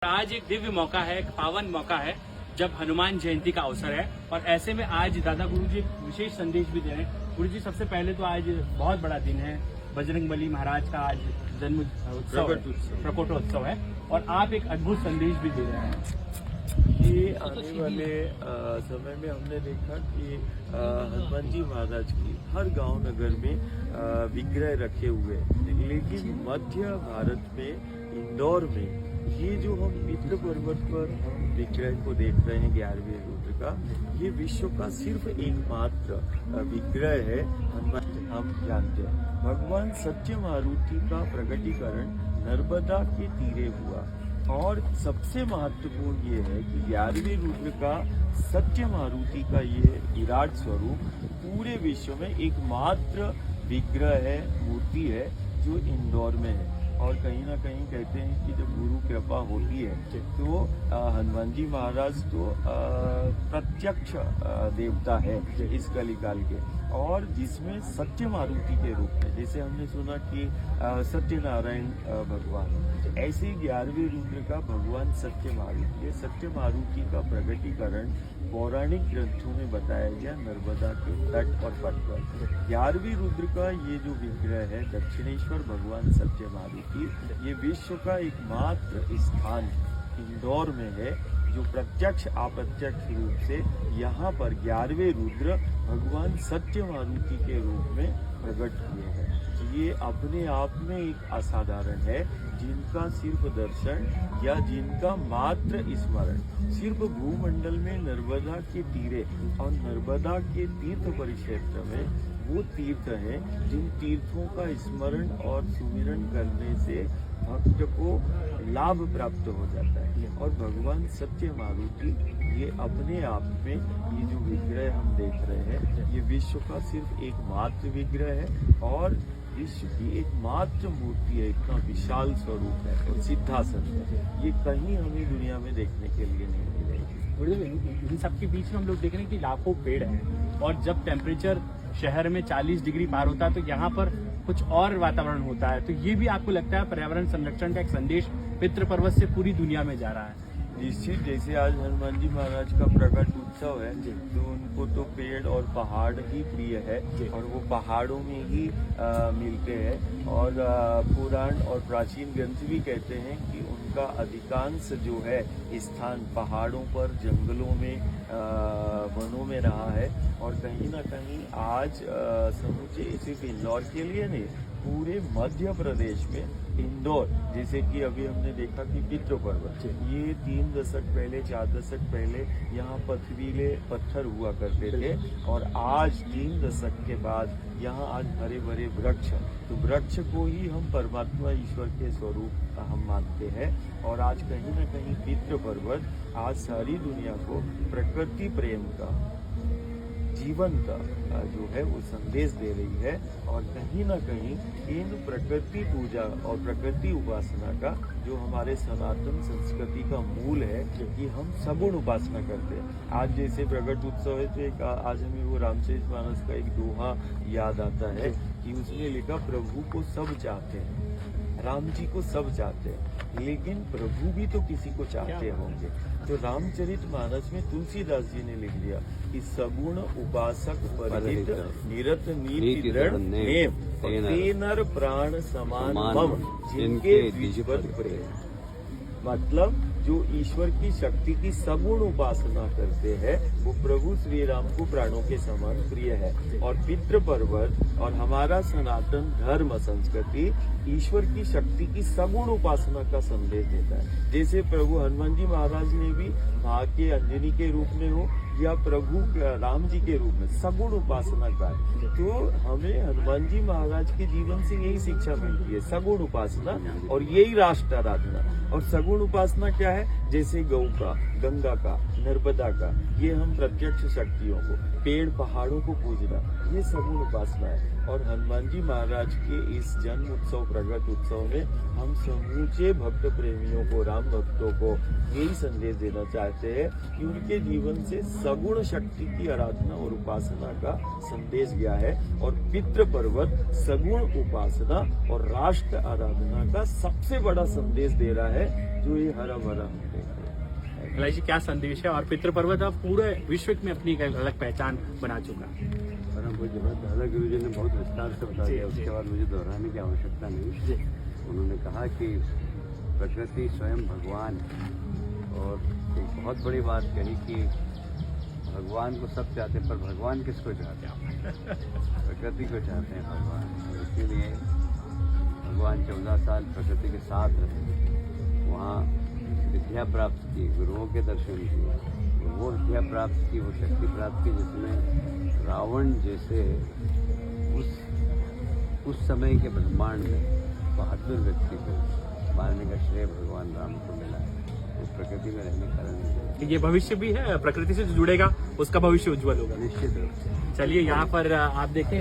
आज एक दिव्य मौका है, एक पावन मौका है जब हनुमान जयंती का अवसर है और ऐसे में आज दादा गुरु जी एक विशेष संदेश भी दे रहे हैं। गुरु जी, सबसे पहले तो आज बहुत बड़ा दिन है, बजरंगबली महाराज का आज जन्म उत्सव, प्रकटोत्सव है और आप एक अद्भुत संदेश भी दे रहे हैं। ये आने वाले समय में हमने देखा कि हनुमान जी महाराज की हर गांव नगर में विग्रह रखे हुए, लेकिन मध्य भारत में इंदौर में ये जो हम पितृ पर्वत पर हम विग्रह को देख रहे हैं 11वें रुद्र का, ये विश्व का सिर्फ एकमात्र विग्रह है। हम जानते हैं भगवान सत्य मारुति का प्रकटीकरण नर्मदा के तीरे हुआ और सबसे महत्वपूर्ण ये है कि 11वें रुद्र का सत्य मारुति का ये विराट स्वरूप पूरे विश्व में एकमात्र विग्रह है, मूर्ति है जो इंदौर में है। और कहीं ना कहीं कहते हैं कि जब गुरु कृपा होती है तो हनुमान जी महाराज तो प्रत्यक्ष देवता है इस कलिकाल के, और जिसमें सत्य मारुति के रूप में, जैसे हमने सुना कि सत्यनारायण भगवान, ऐसे 11वें रुद्र का भगवान सत्य मारुति है। सत्य मारुति का प्रकटीकरण पौराणिक ग्रंथों में बताया गया नर्मदा के तट और पट पर। 11वें रुद्र का ये जो विग्रह है दक्षिणेश्वर भगवान सत्य मारुति, ये विश्व का एकमात्र स्थान इंदौर में है जो प्रत्यक्ष अप्रत्यक्ष रूप से यहाँ पर 11वें रुद्र भगवान सत्य मारुति के रूप में प्रकट हुए हैं। ये अपने आप में एक असाधारण है, जिनका सिर्फ दर्शन या जिनका मात्र स्मरण सिर्फ भूमंडल में नर्मदा के तीरे और नर्मदा के तीर्थ परिक्षेत्र में वो तीर्थ है जिन तीर्थों का स्मरण और सुमिरन करने से भक्त को लाभ प्राप्त हो जाता है। और भगवान सत्य मारुति ये अपने आप में ये जो विग्रह हम देख रहे हैं, ये विश्व का सिर्फ एकमात्र विग्रह है और विश्व की एकमात्र मूर्ति है। इतना विशाल स्वरूप है और सिद्धासन है, ये कहीं हमें दुनिया में देखने के लिए नहीं मिलेगी। इन सबके बीच में हम लोग देख रहे हैं कि लाखों पेड़ हैं और जब टेम्परेचर शहर में 40 डिग्री पार होता है तो यहाँ पर कुछ और वातावरण होता है, तो ये भी आपको लगता है पर्यावरण संरक्षण का एक संदेश पितृ पर्वत से पूरी दुनिया में जा रहा है? निश्चित, जैसे आज हनुमान जी महाराज का प्रकट उत्सव है तो उनको तो पेड़ और पहाड़ ही प्रिय है और वो पहाड़ों में ही मिलते हैं। और पुराण और प्राचीन ग्रंथ भी कहते हैं कि उनका अधिकांश जो है स्थान पहाड़ों पर, जंगलों में, वनों में रहा है। और कहीं ना कहीं आज समूचे सिर्फ इंदौर के लिए नहीं, पूरे मध्य प्रदेश में इंदौर, जैसे कि अभी हमने देखा कि पितृ पर्वत, ये 3 दशक पहले 4 दशक पहले यहाँ पथरीले पत्थर हुआ करते थे और आज 3 दशक के बाद यहाँ आज हरे भरे वृक्ष, तो वृक्ष को ही हम परमात्मा ईश्वर के स्वरूप हम मानते हैं। और आज कहीं ना कहीं पितृ पर्वत आज सारी दुनिया को प्रकृति प्रेम का, जीवन का जो है वो संदेश दे रही है। और कहीं ना कहीं इन प्रकृति पूजा और प्रकृति उपासना का जो हमारे सनातन संस्कृति का मूल है कि हम सगुण उपासना करते हैं। आज जैसे प्रकट उत्सव है तो एक आज हमें वो रामचरितमानस का एक दोहा याद आता है कि उसमें लिखा, प्रभु को सब चाहते हैं, राम जी को सब चाहते हैं, लेकिन प्रभु भी तो किसी को चाहते होंगे। तो रामचरितमानस में तुलसीदास जी ने लिख दिया कि सगुण उपासक परिहित निरत नीति दृढ़ नेम तेनर प्राण समान मम जिनके द्विजवत प्रेम। मतलब जो ईश्वर की शक्ति की सगुण उपासना करते हैं वो प्रभु श्री राम को प्राणों के समान प्रिय है। और पितृ पर्वत और हमारा सनातन धर्म संस्कृति ईश्वर की शक्ति की सगुण उपासना का संदेश देता है। जैसे प्रभु हनुमान जी महाराज ने भी माँ के अंजनी के रूप में हो या प्रभु राम जी के रूप में सगुण उपासना का, तो हमें हनुमान जी महाराज के जीवन से यही शिक्षा मिलती है, सगुण उपासना, और यही राष्ट्र आराधना। और सगुण उपासना क्या है? जैसे गौ का, गंगा का, नर्मदा का, ये हम प्रत्यक्ष शक्तियों को, पेड़ पहाड़ों को पूजना, ये सगुण उपासना है। और हनुमान जी महाराज के इस जन्म उत्सव, प्रगट उत्सव में हम समूचे भक्त प्रेमियों को, राम भक्तों को यही संदेश देना चाहते हैं कि उनके जीवन से सगुण शक्ति की आराधना और उपासना का संदेश दिया है। और पितृ पर्वत सगुण उपासना और राष्ट्र आराधना का सबसे बड़ा संदेश दे रहा है, जो ये हरा भरा हम देख रहे हैं। कलाई जी क्या संदेश है, और पितृपर्वत अब पूरे विश्व में अपनी एक अलग पहचान बना चुका है। परम पूज्य दादा गुरु जी ने बहुत विस्तार से बता दिया, जी, उसके बाद मुझे दोहराने की आवश्यकता नहीं। जी उन्होंने कहा कि प्रकृति स्वयं भगवान है, और एक बहुत बड़ी बात कही कि भगवान को सब चाहते हैं, पर भगवान किसको चाहते हैं? प्रकृति को चाहते हैं भगवान। और इसीलिए भगवान 14 साल प्रकृति के साथ रहे, वहाँ विद्या प्राप्त की, गुरुओं के दर्शन किए, वो विद्या प्राप्त की, वो शक्ति प्राप्त की जिसमें रावण जैसे उस समय के ब्रह्मांड में बहादुर व्यक्ति को मारने का श्रेय भगवान राम को मिला है। वो प्रकृति में रहने के कारण ये भविष्य भी है, प्रकृति से जो जुड़ेगा उसका भविष्य उज्जवल होगा। निश्चित रूप से। चलिए यहाँ पर आप देखें